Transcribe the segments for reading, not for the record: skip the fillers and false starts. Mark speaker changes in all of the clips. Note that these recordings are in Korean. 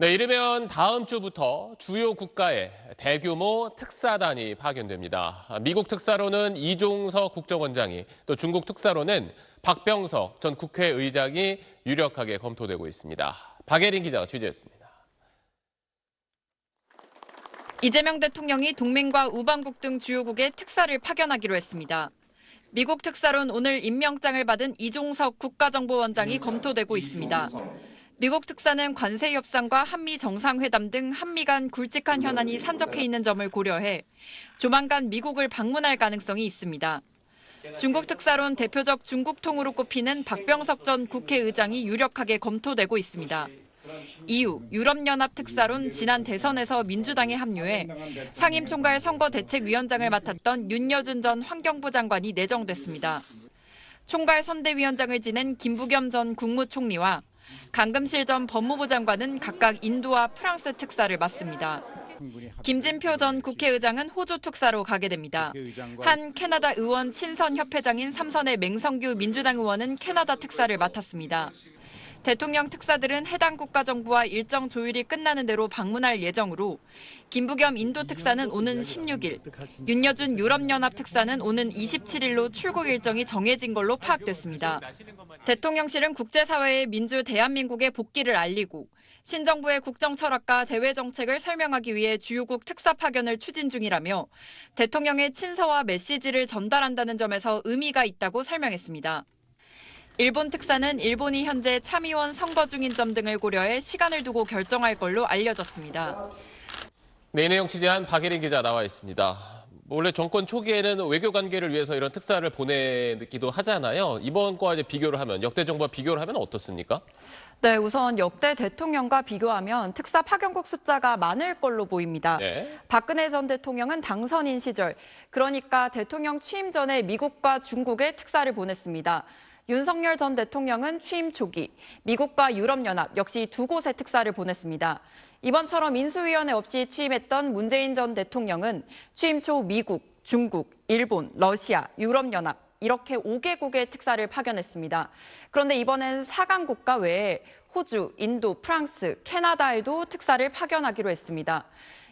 Speaker 1: 네, 이르면 다음 주부터 주요 국가에 대규모 특사단이 파견됩니다. 미국 특사로는 이종석 국정원장이, 또 중국 특사로는 박병석 전 국회의장이 유력하게 검토되고 있습니다. 박예린 기자가 취재했습니다.
Speaker 2: 이재명 대통령이 동맹과 우방국 등 주요국에 특사를 파견하기로 했습니다. 미국 특사론 오늘 임명장을 받은 이종석 국가정보원장이 검토되고 있습니다. 미국 특사는 관세 협상과 한미 정상회담 등 한미 간 굵직한 현안이 산적해 있는 점을 고려해 조만간 미국을 방문할 가능성이 있습니다. 중국 특사론 대표적 중국통으로 꼽히는 박병석 전 국회의장이 유력하게 검토되고 있습니다. 이후 유럽연합 특사론 지난 대선에서 민주당에 합류해 상임총괄 선거대책위원장을 맡았던 윤여준 전 환경부 장관이 내정됐습니다. 총괄 선대위원장을 지낸 김부겸 전 국무총리와 강금실 전 법무부 장관은 각각 인도와 프랑스 특사를 맡습니다. 김진표 전 국회의장은 호주 특사로 가게 됩니다. 한 캐나다 의원 친선 협회장인 삼선의 맹성규 민주당 의원은 캐나다 특사를 맡았습니다. 대통령 특사들은 해당 국가 정부와 일정 조율이 끝나는 대로 방문할 예정으로 김부겸 인도 특사는 오는 16일, 윤여준 유럽연합 특사는 오는 27일로 출국 일정이 정해진 걸로 파악됐습니다. 대통령실은 국제사회에 민주 대한민국의 복귀를 알리고 신정부의 국정 철학과 대외 정책을 설명하기 위해 주요국 특사 파견을 추진 중이라며 대통령의 친서와 메시지를 전달한다는 점에서 의미가 있다고 설명했습니다. 일본 특사는 일본이 현재 참의원 선거 중인 점 등을 고려해 시간을 두고 결정할 걸로 알려졌습니다.
Speaker 1: 네, 이 내용 취재한 박예린 기자 나와 있습니다. 원래 정권 초기에는 외교 관계를 위해서 이런 특사를 보내기도 하잖아요. 이번 거와 이제 비교를 하면, 역대 정부와 비교를 하면 어떻습니까?
Speaker 2: 네, 우선 역대 대통령과 비교하면 특사 파견국 숫자가 많을 걸로 보입니다.
Speaker 1: 네.
Speaker 2: 박근혜 전 대통령은 당선인 시절, 그러니까 대통령 취임 전에 미국과 중국에 특사를 보냈습니다. 윤석열 전 대통령은 취임 초기 미국과 유럽연합 역시 두 곳에 특사를 보냈습니다. 이번처럼 인수위원회 없이 취임했던 문재인 전 대통령은 취임 초 미국, 중국, 일본, 러시아, 유럽연합 이렇게 5개국의 특사를 파견했습니다. 그런데 이번엔 4강 국가 외에 호주, 인도, 프랑스, 캐나다에도 특사를 파견하기로 했습니다.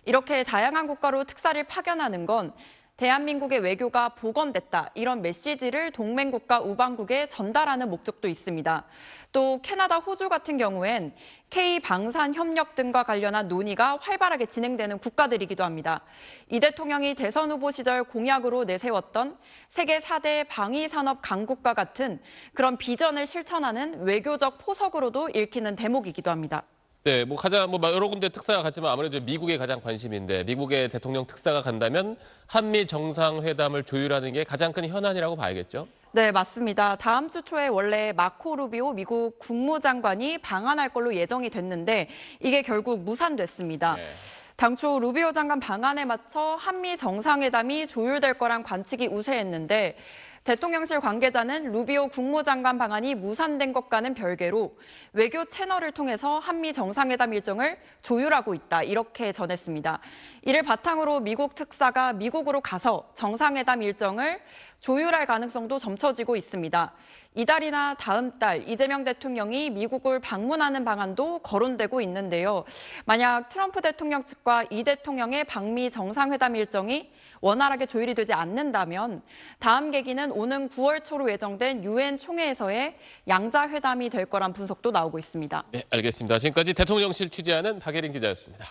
Speaker 2: 이렇게 다양한 국가로 특사를 파견하는 건 대한민국의 외교가 복원됐다, 이런 메시지를 동맹국가 우방국에 전달하는 목적도 있습니다. 또 캐나다, 호주 같은 경우엔 K-방산 협력 등과 관련한 논의가 활발하게 진행되는 국가들이기도 합니다. 이 대통령이 대선 후보 시절 공약으로 내세웠던 세계 4대 방위산업 강국과 같은 그런 비전을 실천하는 외교적 포석으로도 읽히는 대목이기도 합니다.
Speaker 1: 네, 가장 여러 군데 특사가 갔지만 아무래도 미국에 가장 관심인데, 미국의 대통령 특사가 간다면 한미 정상회담을 조율하는 게 가장 큰 현안이라고 봐야겠죠?
Speaker 2: 네, 맞습니다. 다음 주 초에 원래 마코 루비오 미국 국무장관이 방한할 걸로 예정이 됐는데 이게 결국 무산됐습니다.
Speaker 1: 네.
Speaker 2: 당초 루비오 장관 방한에 맞춰 한미 정상회담이 조율될 거란 관측이 우세했는데 대통령실 관계자는 루비오 국무장관 방안이 무산된 것과는 별개로 외교 채널을 통해서 한미 정상회담 일정을 조율하고 있다, 이렇게 전했습니다. 이를 바탕으로 미국 특사가 미국으로 가서 정상회담 일정을 조율할 가능성도 점쳐지고 있습니다. 이달이나 다음 달 이재명 대통령이 미국을 방문하는 방안도 거론되고 있는데요. 만약 트럼프 대통령 측과 이 대통령의 방미 정상회담 일정이 원활하게 조율이 되지 않는다면 다음 계기는 오는 9월 초로 예정된 유엔 총회에서의 양자회담이 될 거란 분석도 나오고 있습니다.
Speaker 1: 네, 알겠습니다. 지금까지 대통령실 취재하는 박예린 기자였습니다.